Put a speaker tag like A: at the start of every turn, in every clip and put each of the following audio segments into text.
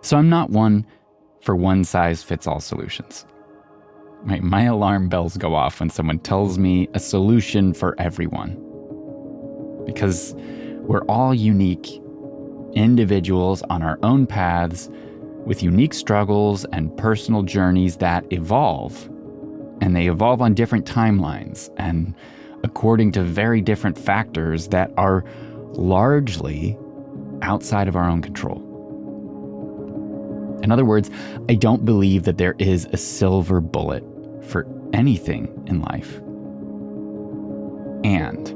A: So I'm not one for one-size-fits-all solutions. Right? My alarm bells go off when someone tells me a solution for everyone. Because we're all unique individuals on our own paths with unique struggles and personal journeys that evolve. And they evolve on different timelines and according to very different factors that are largely outside of our own control. In other words, I don't believe that there is a silver bullet for anything in life. And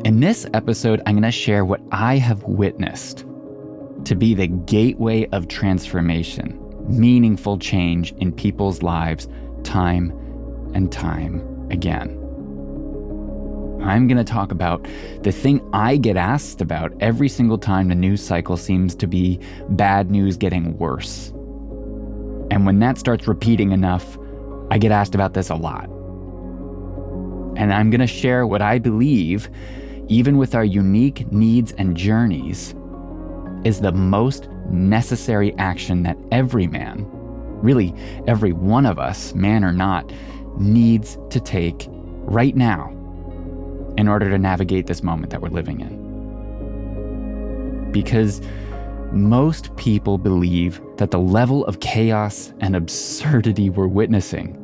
A: in this episode, I'm going to share what I have witnessed to be the gateway of transformation, meaningful change in people's lives time and time again. I'm going to talk about the thing I get asked about every single time the news cycle seems to be bad news getting worse. And when that starts repeating enough, I get asked about this a lot. And I'm going to share what I believe, even with our unique needs and journeys, is the most necessary action that every man, really every one of us, man or not, needs to take right now in order to navigate this moment that we're living in. Because most people believe that the level of chaos and absurdity we're witnessing,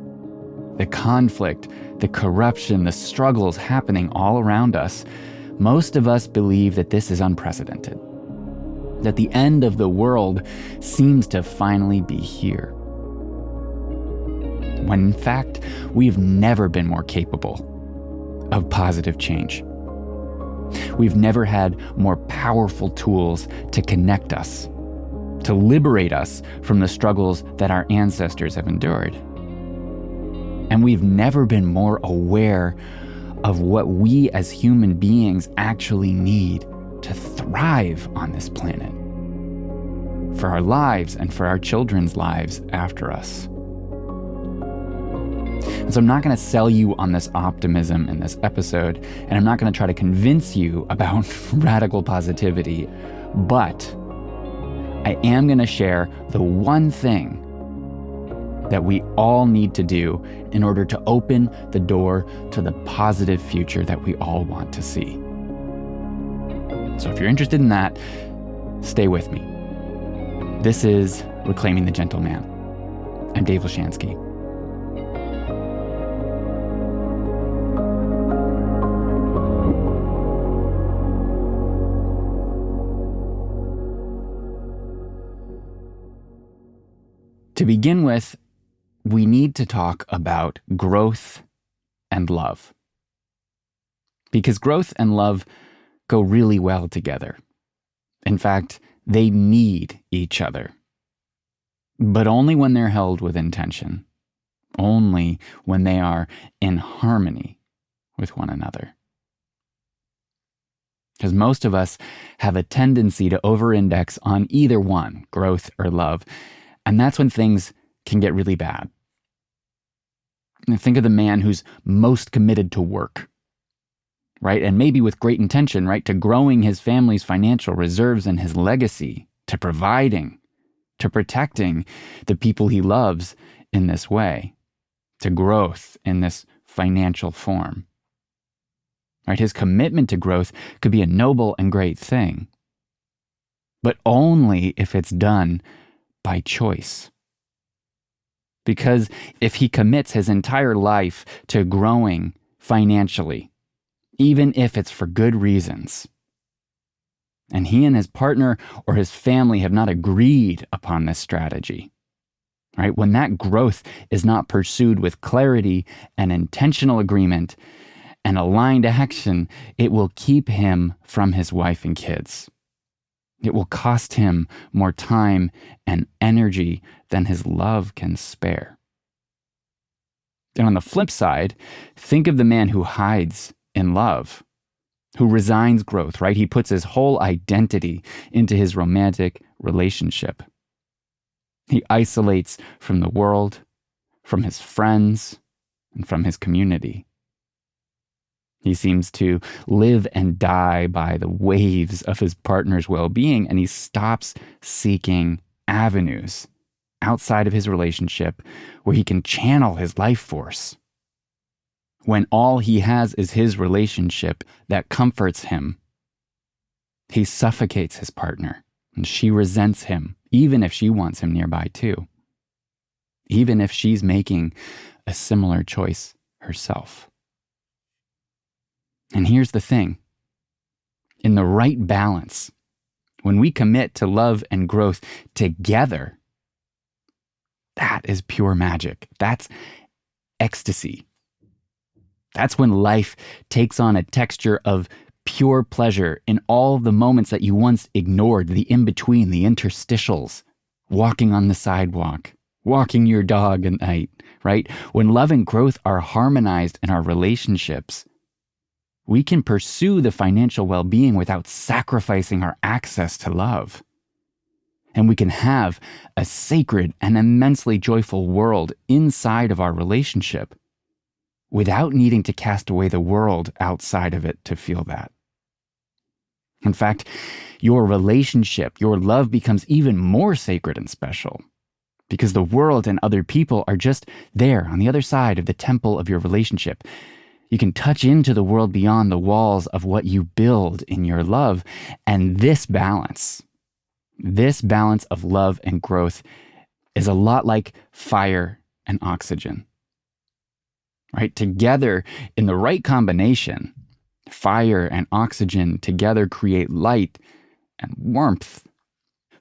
A: the conflict, the corruption, the struggles happening all around us, most of us believe that this is unprecedented, that the end of the world seems to finally be here. When in fact, we've never been more capable of positive change. We've never had more powerful tools to connect us, to liberate us from the struggles that our ancestors have endured. And we've never been more aware of what we as human beings actually need to thrive on this planet, for our lives and for our children's lives after us. And so I'm not going to sell you on this optimism in this episode, and I'm not going to try to convince you about radical positivity, but I am going to share the one thing that we all need to do in order to open the door to the positive future that we all want to see. So if you're interested in that, stay with me. This is Reclaiming the Gentleman. I'm Dave Lashansky. To begin with, we need to talk about growth and love. Because growth and love go really well together. In fact, they need each other. But only when they're held with intention. Only when they are in harmony with one another. Because most of us have a tendency to over-index on either one, growth or love. And that's when things can get really bad. And think of the man who's most committed to work, right? And maybe with great intention, right? To growing his family's financial reserves and his legacy, to providing, to protecting the people he loves in this way, to growth in this financial form, right? His commitment to growth could be a noble and great thing, but only if it's done by choice. Because if he commits his entire life to growing financially, even if it's for good reasons, and he and his partner or his family have not agreed upon this strategy, right? When that growth is not pursued with clarity and intentional agreement and aligned action, it will keep him from his wife and kids. It will cost him more time and energy than his love can spare. And on the flip side, think of the man who hides in love, who resigns growth, right? He puts his whole identity into his romantic relationship. He isolates from the world, from his friends, and from his community. He seems to live and die by the waves of his partner's well-being, and he stops seeking avenues outside of his relationship where he can channel his life force. When all he has is his relationship that comforts him, he suffocates his partner, and she resents him, even if she wants him nearby too. Even if she's making a similar choice herself. And here's the thing. In the right balance, when we commit to love and growth together, that is pure magic. That's ecstasy. That's when life takes on a texture of pure pleasure in all the moments that you once ignored, the in-between, the interstitials, walking on the sidewalk, walking your dog at night, right? When love and growth are harmonized in our relationships, we can pursue the financial well-being without sacrificing our access to love. And we can have a sacred and immensely joyful world inside of our relationship without needing to cast away the world outside of it to feel that. In fact, your relationship, your love becomes even more sacred and special because the world and other people are just there on the other side of the temple of your relationship. You can touch into the world beyond the walls of what you build in your love. And this balance of love and growth is a lot like fire and oxygen, right? Together, in the right combination, fire and oxygen together create light and warmth.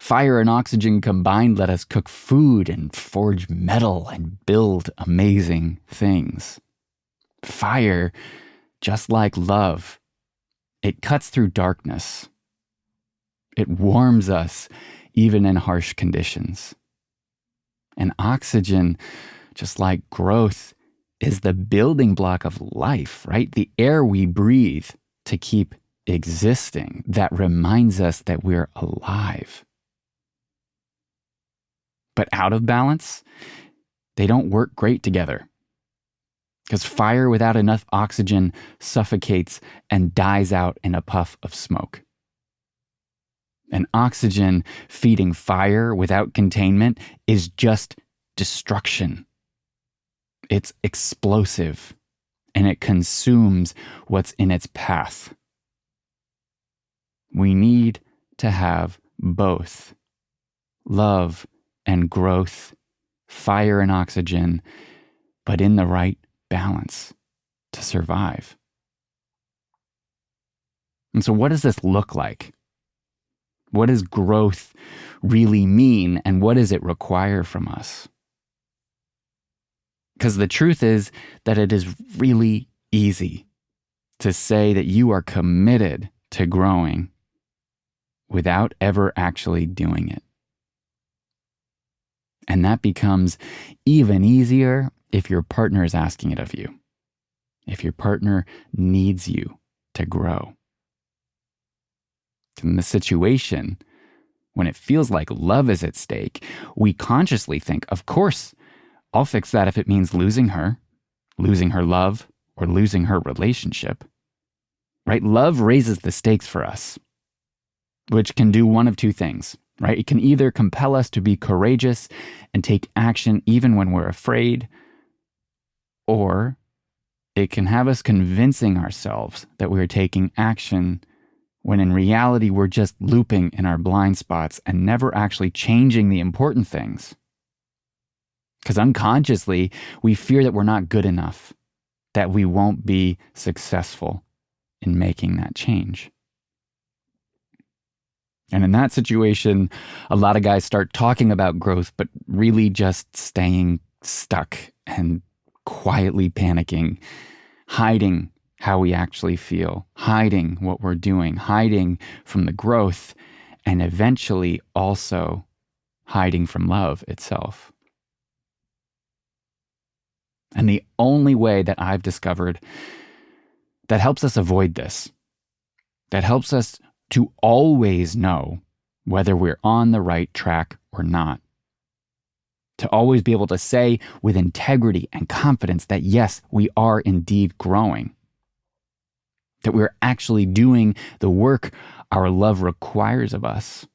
A: Fire and oxygen combined let us cook food and forge metal and build amazing things. Fire, just like love, it cuts through darkness. It warms us even in harsh conditions. And oxygen, just like growth, is the building block of life, right? The air we breathe to keep existing that reminds us that we're alive. But out of balance, they don't work great together. Because fire without enough oxygen suffocates and dies out in a puff of smoke. And oxygen feeding fire without containment is just destruction. It's explosive, and it consumes what's in its path. We need to have both love and growth, fire and oxygen, but in the right balance to survive. And so what does this look like? What does growth really mean, and what does it require from us? Because the truth is that it is really easy to say that you are committed to growing without ever actually doing it. And that becomes even easier if your partner is asking it of you, if your partner needs you to grow. In the situation, when it feels like love is at stake, we consciously think, of course, I'll fix that if it means losing her love, or losing her relationship. Right? Love raises the stakes for us, which can do one of two things, right? It can either compel us to be courageous and take action even when we're afraid, or it can have us convincing ourselves that we're taking action when in reality we're just looping in our blind spots and never actually changing the important things. Because unconsciously, we fear that we're not good enough, that we won't be successful in making that change. And in that situation, a lot of guys start talking about growth, but really just staying stuck and quietly panicking, hiding how we actually feel, hiding what we're doing, hiding from the growth, and eventually also hiding from love itself. And the only way that I've discovered that helps us avoid this, that helps us to always know whether we're on the right track or not, to always be able to say with integrity and confidence that yes, we are indeed growing, that we're actually doing the work our love requires of us.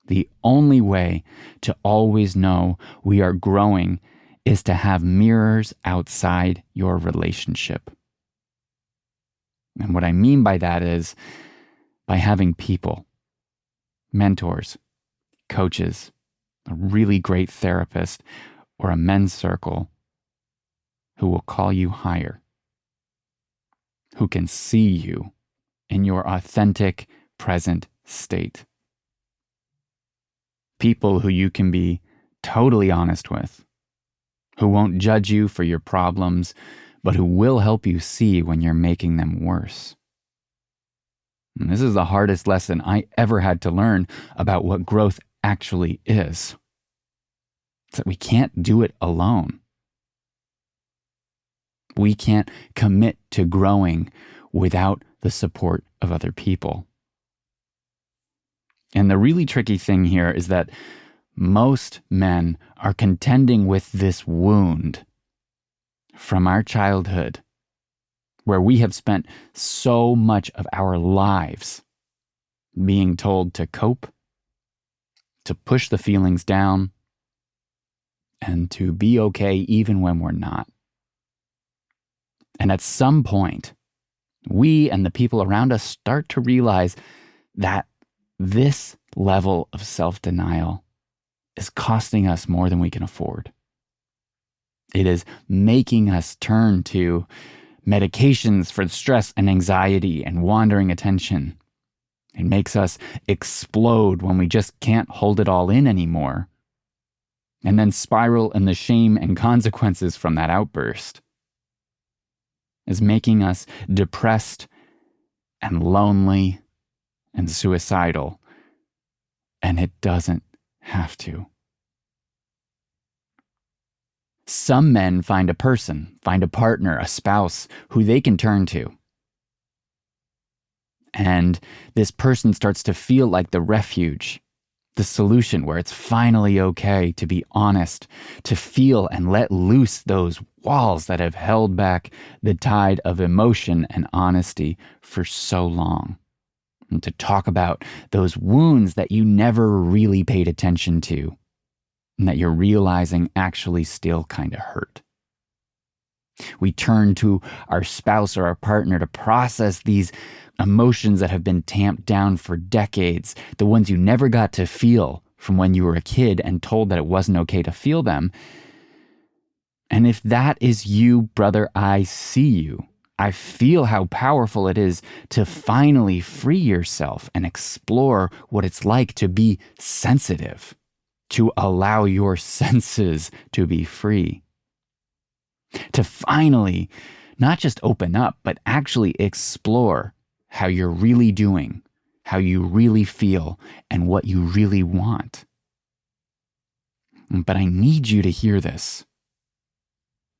A: The only way to always know we are growing is to have mirrors outside your relationship. And what I mean by that is by having people, mentors, coaches, a really great therapist, or a men's circle who will call you higher, who can see you in your authentic present state. People who you can be totally honest with, who won't judge you for your problems, but who will help you see when you're making them worse. And this is the hardest lesson I ever had to learn about what growth actually is. It's that we can't do it alone. We can't commit to growing without the support of other people. And the really tricky thing here is that most men are contending with this wound from our childhood, where we have spent so much of our lives being told to cope, to push the feelings down, and to be okay even when we're not. And at some point, we and the people around us start to realize that this level of self-denial is costing us more than we can afford. It is making us turn to medications for stress and anxiety and wandering attention. It makes us explode when we just can't hold it all in anymore, and then spiral in the shame and consequences from that outburst. It's making us depressed and lonely and suicidal, and it doesn't have to. Some men find a person, find a partner, a spouse who they can turn to. And this person starts to feel like the refuge, the solution where it's finally okay to be honest, to feel and let loose those walls that have held back the tide of emotion and honesty for so long. And to talk about those wounds that you never really paid attention to, and that you're realizing actually still kind of hurt. We turn to our spouse or our partner to process these emotions that have been tamped down for decades, the ones you never got to feel from when you were a kid and told that it wasn't okay to feel them. And if that is you, brother, I see you. I feel how powerful it is to finally free yourself and explore what it's like to be sensitive, to allow your senses to be free, to finally not just open up, but actually explore how you're really doing, how you really feel, and what you really want. But I need you to hear this.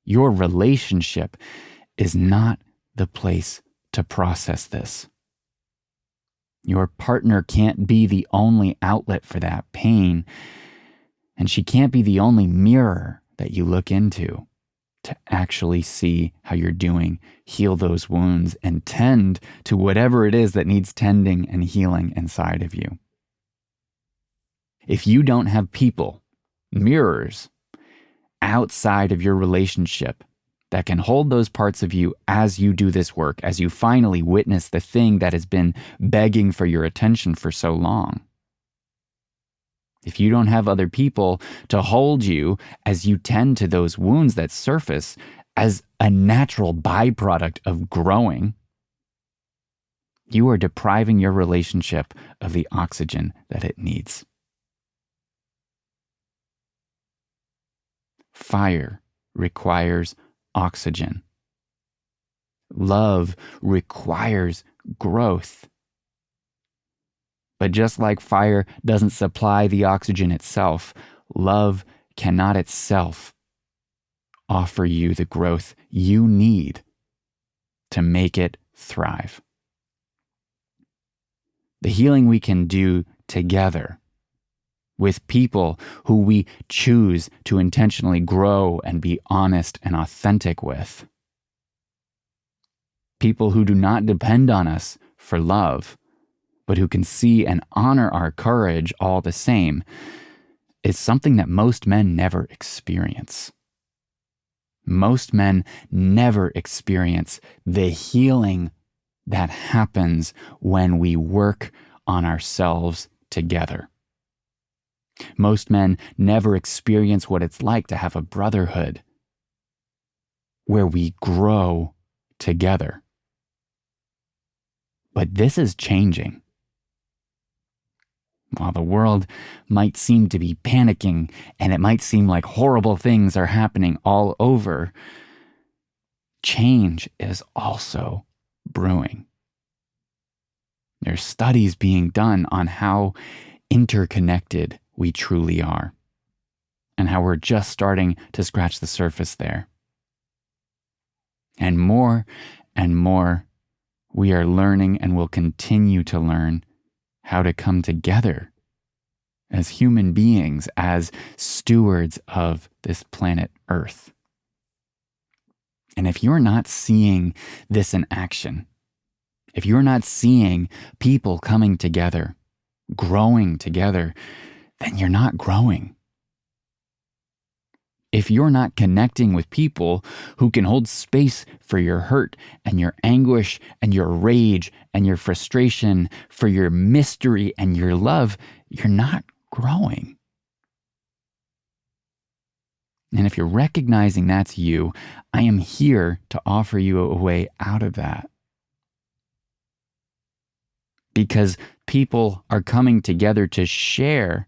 A: Your relationship is not the place to process this. Your partner can't be the only outlet for that pain, and she can't be the only mirror that you look into to actually see how you're doing, heal those wounds, and tend to whatever it is that needs tending and healing inside of you. If you don't have people, mirrors, outside of your relationship that can hold those parts of you as you do this work, as you finally witness the thing that has been begging for your attention for so long, if you don't have other people to hold you as you tend to those wounds that surface as a natural byproduct of growing, you are depriving your relationship of the oxygen that it needs. Fire requires oxygen. Love requires growth. But just like fire doesn't supply the oxygen itself, love cannot itself offer you the growth you need to make it thrive. The healing we can do together with people who we choose to intentionally grow and be honest and authentic with, people who do not depend on us for love, but who can see and honor our courage all the same, is something that most men never experience. Most men never experience the healing that happens when we work on ourselves together. Most men never experience what it's like to have a brotherhood where we grow together. But this is changing. While the world might seem to be panicking and it might seem like horrible things are happening all over, change is also brewing. There's studies being done on how interconnected we truly are and how we're just starting to scratch the surface there. And more, we are learning and will continue to learn how to come together as human beings, as stewards of this planet Earth. And if you're not seeing this in action, if you're not seeing people coming together, growing together, then you're not growing. If you're not connecting with people who can hold space for your hurt and your anguish and your rage and your frustration, for your mystery and your love, you're not growing. And if you're recognizing that's you, I am here to offer you a way out of that. Because people are coming together to share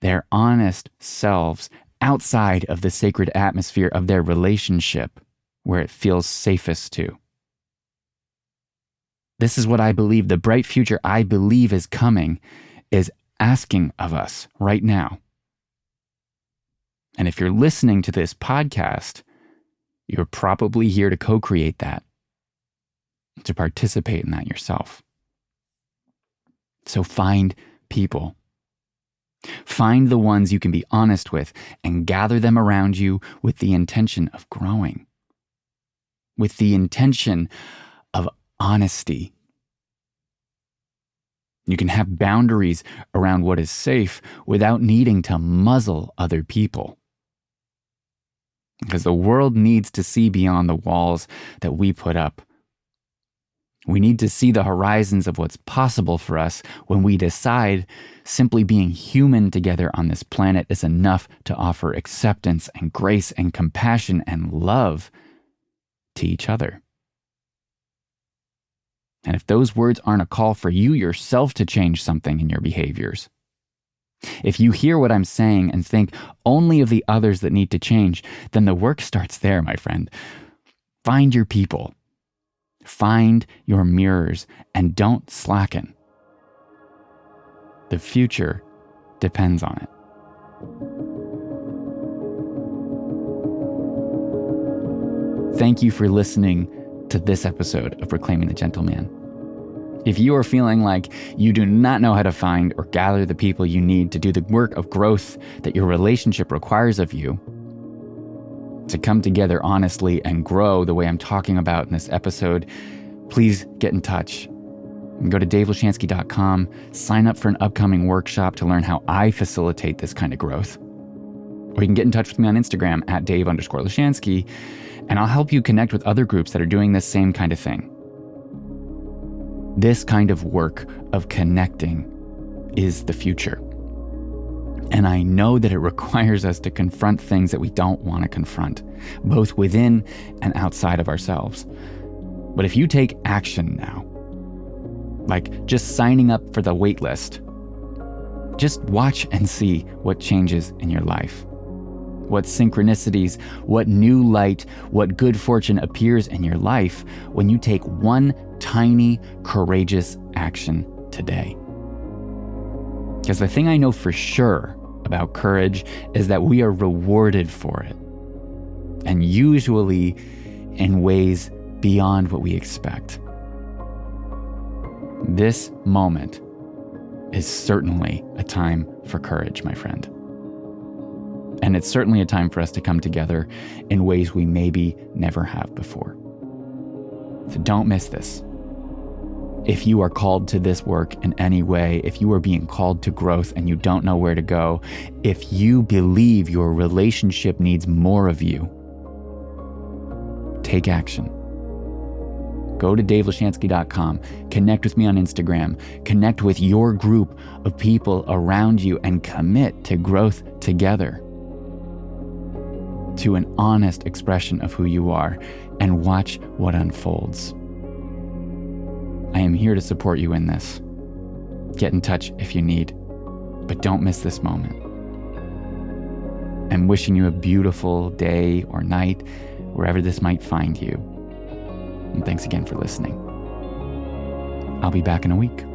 A: their honest selves outside of the sacred atmosphere of their relationship where it feels safest to. This is what I believe. The bright future I believe is coming is asking of us right now. And if you're listening to this podcast, you're probably here to co-create that, to participate in that yourself. So find people. Find the ones you can be honest with and gather them around you with the intention of growing, with the intention of honesty. You can have boundaries around what is safe without needing to muzzle other people. Because the world needs to see beyond the walls that we put up. We need to see the horizons of what's possible for us when we decide simply being human together on this planet is enough to offer acceptance and grace and compassion and love to each other. And if those words aren't a call for you yourself to change something in your behaviors, if you hear what I'm saying and think only of the others that need to change, then the work starts there, my friend. Find your people. Find your mirrors and don't slacken. The future depends on it. Thank you for listening to this episode of Reclaiming the Gentleman. If you are feeling like you do not know how to find or gather the people you need to do the work of growth that your relationship requires of you, to come together honestly and grow the way I'm talking about in this episode, please get in touch. Go to davelashansky.com, sign up for an upcoming workshop to learn how I facilitate this kind of growth. Or you can get in touch with me on Instagram at Dave_Lashansky, and I'll help you connect with other groups that are doing this same kind of thing. This kind of work of connecting is the future. And I know that it requires us to confront things that we don't want to confront, both within and outside of ourselves. But if you take action now, like just signing up for the wait list, just watch and see what changes in your life. What synchronicities, what new light, what good fortune appears in your life when you take one tiny, courageous action today. Because the thing I know for sure about courage is that we are rewarded for it. And usually in ways beyond what we expect. This moment is certainly a time for courage, my friend. And it's certainly a time for us to come together in ways we maybe never have before. So don't miss this. If you are called to this work in any way, if you are being called to growth and you don't know where to go, if you believe your relationship needs more of you, take action. Go to davelashansky.com, connect with me on Instagram, connect with your group of people around you, and commit to growth together, to an honest expression of who you are, and watch what unfolds. I am here to support you in this. Get in touch if you need, but don't miss this moment. I'm wishing you a beautiful day or night, wherever this might find you. And thanks again for listening. I'll be back in a week.